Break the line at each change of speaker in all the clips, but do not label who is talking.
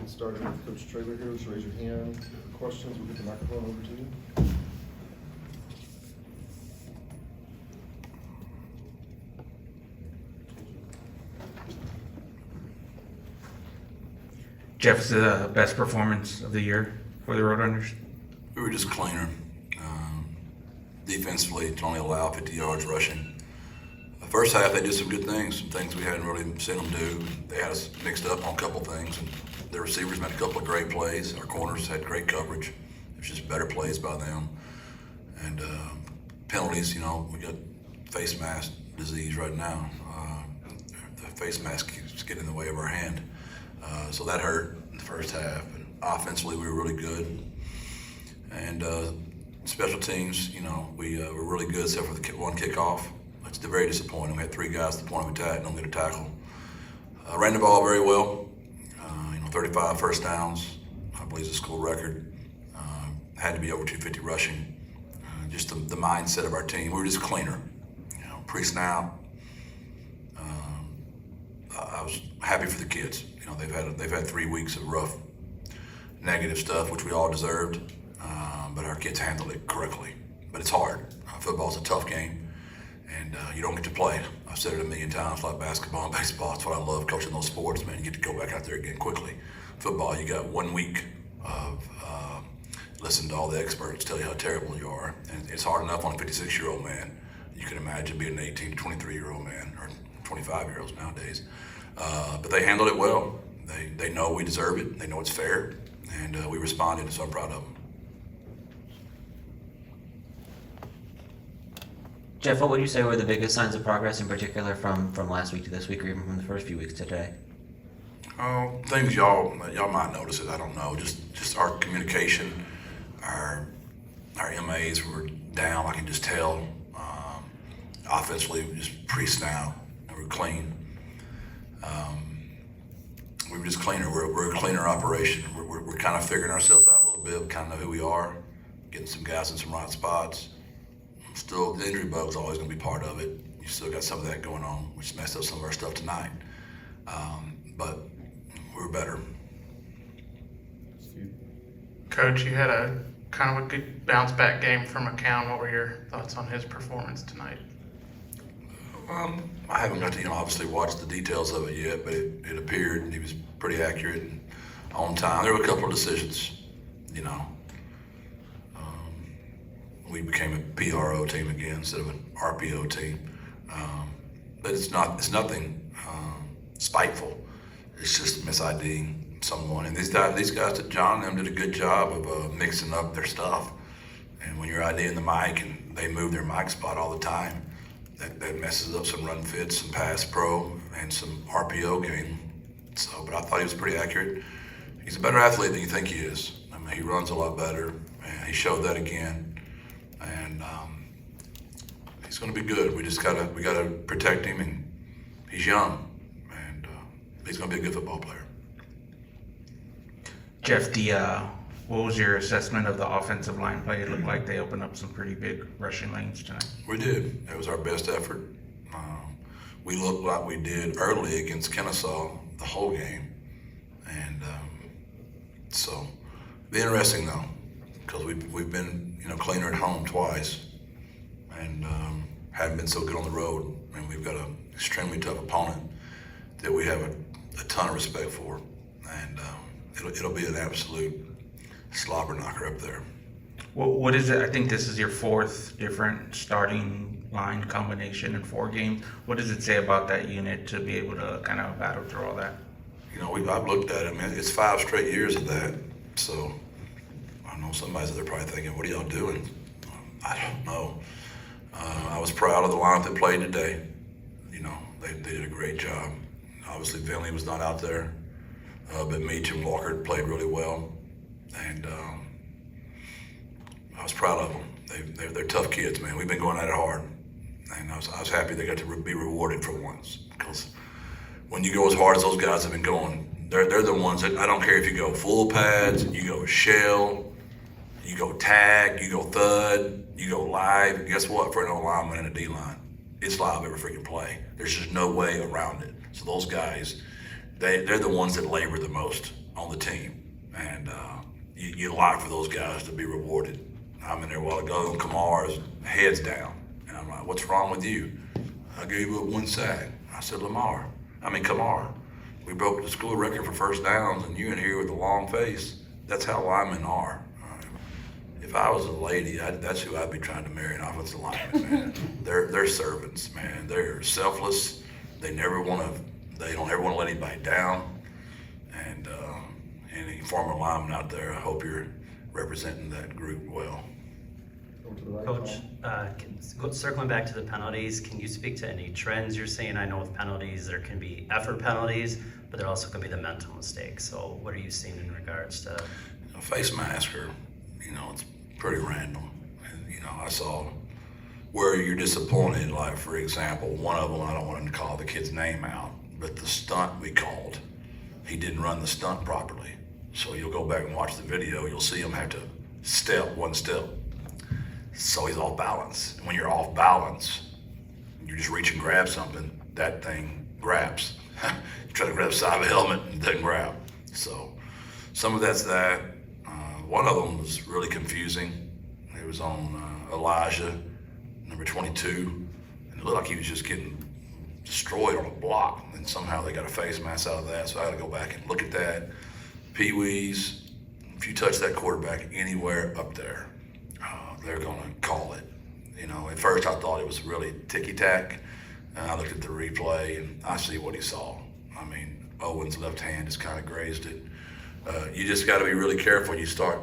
get started with Coach Traylor here. Just raise your hand. For questions, we'll get the microphone over to you.
Jeff's the best performance of the year for the Roadrunners?
We were just cleaner. Defensively, to only allow 50 yards rushing. The first half, they did some good things, some things we hadn't really seen them do. They had us mixed up on a couple things, and their receivers made a couple of great plays. Our corners had great coverage. It was just better plays by them. And penalties, we got face mask disease right now. The face mask keeps getting in the way of our hand. So that hurt in the first half. And offensively, we were really good. And special teams, we were really good except for the one kickoff. It's very disappointing. We had 3 guys at the point of attack, don't get a tackle. Ran the ball very well. 35 first downs, I believe is a school record. Had to be over 250 rushing. Just the mindset of our team. We were just cleaner. Pre-snap. I was happy for the kids. They've had 3 weeks of rough, negative stuff, which we all deserved. But our kids handled it correctly. But it's hard. Football's a tough game, and you don't get to play. I've said it a million times, like basketball and baseball. It's what I love, coaching those sports, man. You get to go back out there again quickly. Football, you got 1 week of listening to all the experts tell you how terrible you are. And it's hard enough on a 56-year-old man. You can imagine being an 18 to 23-year-old man, or 25-year-olds nowadays. But they handled it well. They know we deserve it. They know it's fair. And we responded, so I'm proud of them.
Jeff, what would you say were the biggest signs of progress, in particular from last week to this week, or even from the first few weeks to today?
Things y'all might notice it. I don't know. Just our communication, our MAs were down. I can just tell. Offensively, just pre-snap, we were clean. We were just cleaner. We're a cleaner operation. We're kind of figuring ourselves out a little bit. We kind of know who we are. Getting some guys in some right spots. Still, the injury bug's always going to be part of it. You still got some of that going on, which messed up some of our stuff tonight. But we were better.
Coach, you had a kind of a good bounce back game from McCown. What were your thoughts on his performance tonight?
I haven't got to obviously watch the details of it yet, but it appeared and he was pretty accurate and on time. There were a couple of decisions, we became a PRO team again instead of an RPO team. But it's nothing spiteful. It's just mis-IDing someone. And these guys that John and them did a good job of mixing up their stuff. And when you're IDing the mic and they move their mic spot all the time, that messes up some run fits, some pass pro, and some RPO game. But I thought he was pretty accurate. He's a better athlete than you think he is. I mean, he runs a lot better, and he showed that again. And he's going to be good. We gotta protect him, and he's young, and he's going to be a good football player.
Jeff, what was your assessment of the offensive line play? It looked like they opened up some pretty big rushing lanes tonight.
We did. That was our best effort. We looked like we did early against Kennesaw the whole game, and so it'll be interesting though, because we've been cleaner at home twice, and haven't been so good on the road. And we've got an extremely tough opponent that we have a ton of respect for, and it'll be an absolute slobber knocker up there.
Well, what is it? I think this is your 4th different starting line combination in 4 games. What does it say about that unit to be able to kind of battle through all that?
I've looked at it. I mean, it's 5 straight years of that. So I know somebody's there probably thinking, what are y'all doing? I don't know. I was proud of the lineup that played today. They did a great job. Obviously, Vinley was not out there, but Meacham, Walker played really well. And I was proud of them. They're tough kids, man. We've been going at it hard. And I was happy they got to be rewarded for once. Because when you go as hard as those guys have been going, they're the ones that, I don't care if you go full pads, you go shell, you go tag, you go thud, you go live. Guess what? For an O-lineman and a D-line, it's live every freaking play. There's just no way around it. So those guys, they're the ones that labor the most on the team. And you like for those guys to be rewarded. I'm in there a while ago, and Kamar's head's down. And I'm like, what's wrong with you? I gave up 1 sack. I said, Kamar, we broke the school record for first downs, and you in here with a long face. That's how linemen are. If I was a lady, that's who I'd be trying to marry, an offensive lineman, man. They're servants, man. They're selfless. They don't ever want to let anybody down. And any former lineman out there, I hope you're representing that group well.
Over to the right.
Coach,
Tom.
circling back to the penalties, can you speak to any trends you're seeing? I know with penalties, there can be effort penalties, but there also can be the mental mistakes. So what are you seeing in regards to?
A face mask are, it's pretty random. And, I saw where you're disappointed, like, for example, one of them, I don't want to call the kid's name out, but the stunt we called, he didn't run the stunt properly. So you'll go back and watch the video, you'll see him have to step one step. So he's off balance. And when you're off balance, you just reach and grab something, that thing grabs. You try to grab the side of the helmet, and it doesn't grab. So some of that's that. One of them was really confusing. It was on Elijah, number 22. And it looked like he was just getting destroyed on a block. And somehow they got a face mask out of that. So I got to go back and look at that. Pee-wees, if you touch that quarterback anywhere up there, they're going to call it. At first I thought it was really ticky-tack. And I looked at the replay and I see what he saw. Owen's left hand just kind of grazed it. You just got to be really careful. You start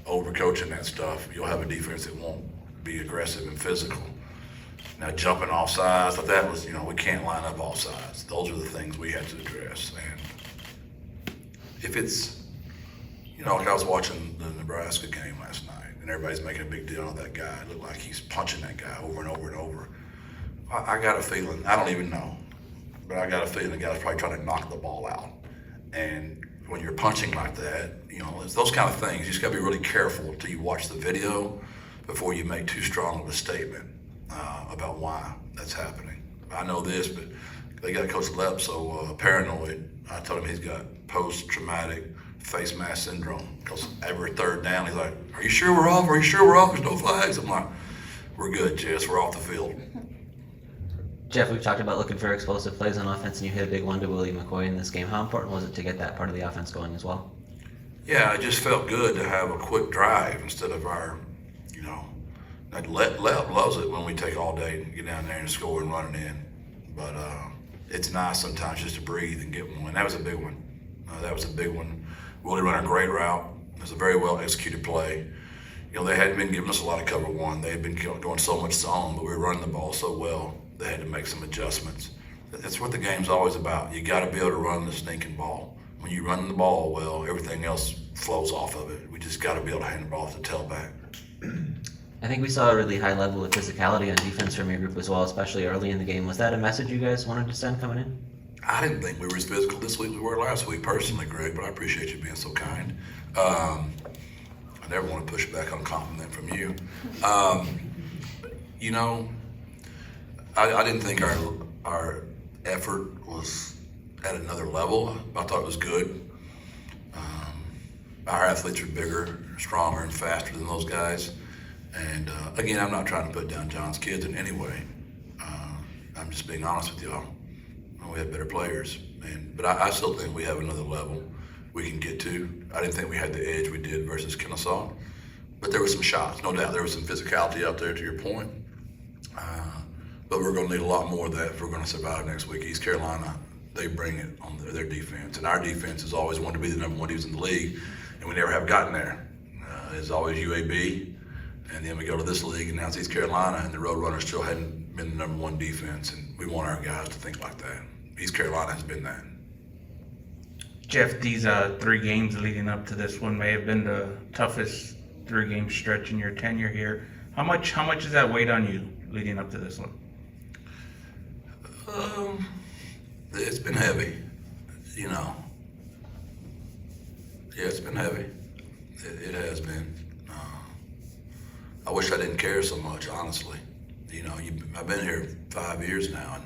overcoaching that stuff, you'll have a defense that won't be aggressive and physical. Now, jumping off sides, but that was, we can't line up off sides. Those are the things we had to address. And if it's, like I was watching the Nebraska game last night, and everybody's making a big deal of that guy. It looked like he's punching that guy over and over and over. I got a feeling, I don't even know, but I got a feeling the guy's probably trying to knock the ball out. And when you're punching like that, it's those kind of things. You just got to be really careful until you watch the video before you make too strong of a statement about why that's happening. I know this, but they got Coach Lepp so paranoid. I told him he's got post-traumatic face mask syndrome because every third down he's like, "Are you sure we're off? Are you sure we're off? There's no flags." I'm like, "We're good, Jess. We're off the field."
Jeff, we've talked about looking for explosive plays on offense, and you hit a big one to Willie McCoy in this game. How important was it to get that part of the offense going as well?
Yeah, it just felt good to have a quick drive instead of our, Lepp loves it when we take all day to get down there and score and run it in. But it's nice sometimes just to breathe and get one. That was a big one. Willie ran a great route. It was a very well executed play. They hadn't been giving us a lot of cover one. They had been going so much zone, but we were running the ball so well. They had to make some adjustments. That's what the game's always about. You got to be able to run the stinking ball. When you run the ball well, everything else flows off of it. We just got to be able to hand the ball to the tailback.
I think we saw a really high level of physicality on defense from your group as well, especially early in the game. Was that a message you guys wanted to send coming in?
I didn't think we were as physical this week as we were last week, personally, Greg, but I appreciate you being so kind. I never want to push back on a compliment from you. I didn't think our effort was at another level. I thought it was good. Our athletes are bigger, stronger, and faster than those guys. And again, I'm not trying to put down John's kids in any way. I'm just being honest with y'all. We have better players, but I still think we have another level we can get to. I didn't think we had the edge we did versus Kennesaw, but there were some shots, no doubt. There was some physicality out there, to your point. But we're going to need a lot more of that if we're going to survive next week. East Carolina, they bring it on their defense, and our defense has always wanted to be the number one defense in the league, and we never have gotten there. It's always UAB, and then we go to this league, and now it's East Carolina, and the Roadrunners still hadn't been the number one defense, and we want our guys to think like that. East Carolina has been that.
Jeff, these 3 games leading up to this one may have been the toughest 3-game stretch in your tenure here. How much does that weight on you leading up to this one?
It's been heavy, Yeah, it's been heavy. It has been. I wish I didn't care so much, honestly. I've been here 5 years now, and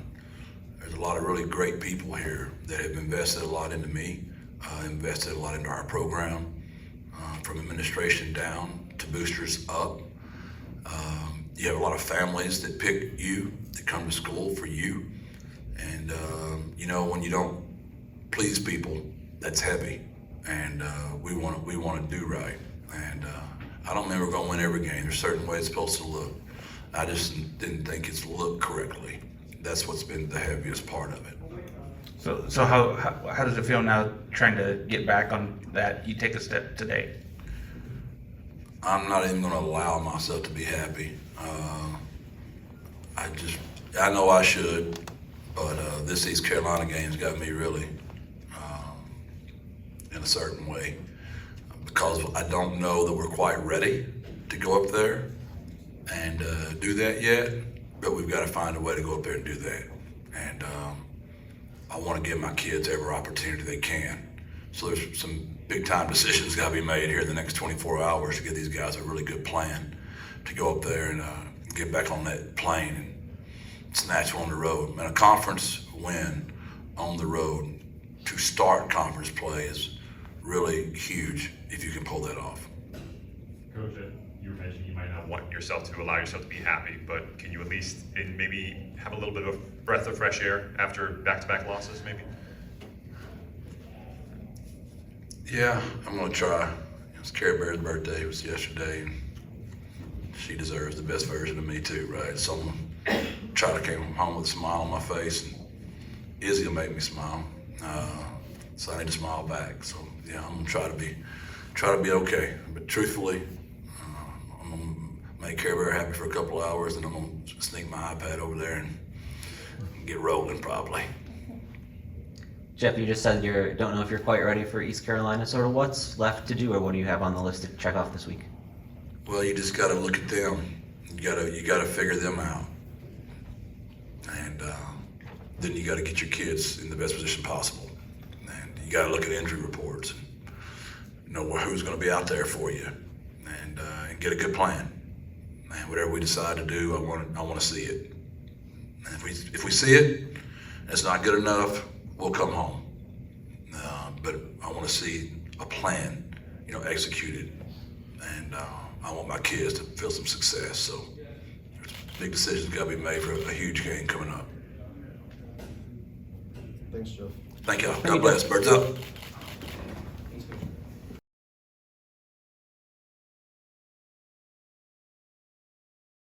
there's a lot of really great people here that have invested a lot into me. invested a lot into our program, from administration down to boosters up. You have a lot of families that pick you, that come to school for you. And, when you don't please people, that's heavy. And we want to do right. And I don't mean we're going to win every game. There's certain ways it's supposed to look. I just didn't think it's looked correctly. That's what's been the heaviest part of it.
So how does it feel now trying to get back on that? You take a step today.
I'm not even going to allow myself to be happy. I know I should, but this East Carolina game's got me really in a certain way, because I don't know that we're quite ready to go up there and do that yet, but we've got to find a way to go up there and do that. And I want to give my kids every opportunity they can. So there's some big time decisions got to be made here in the next 24 hours to give these guys a really good plan to go up there and get back on that plane and snatch one on the road. And a conference win on the road to start conference play is really huge if you can pull that off.
Coach, you were mentioning you might not want yourself to allow yourself to be happy, but can you at least maybe have a little bit of a breath of fresh air after back-to-back losses, maybe?
Yeah, I'm going to try. It's Carrie Bear's birthday. It was yesterday. And she deserves the best version of me too, right? So I'm going to try to come home with a smile on my face, and Izzy will make me smile. So I need to smile back. So yeah, I'm going to try to be okay. But truthfully, I'm going to make Carrie Bear happy for a couple of hours, and I'm going to sneak my iPad over there and get rolling probably.
Jeff, you just said you don't know if you're quite ready for East Carolina. Sort of what's left to do, or what do you have on the list to check off this week?
Well, you just got to look at them. You got to figure them out, and then you got to get your kids in the best position possible. And you got to look at injury reports, and know who's going to be out there for you, and get a good plan. And whatever we decide to do, I want to see it. And if we see it, and it's not good enough, we'll come home. But I want to see a plan, executed, and I want my kids to feel some success. So there's big decisions got to be made for a huge game coming up.
Thanks, Jeff.
Thank y'all. God bless. Birds up.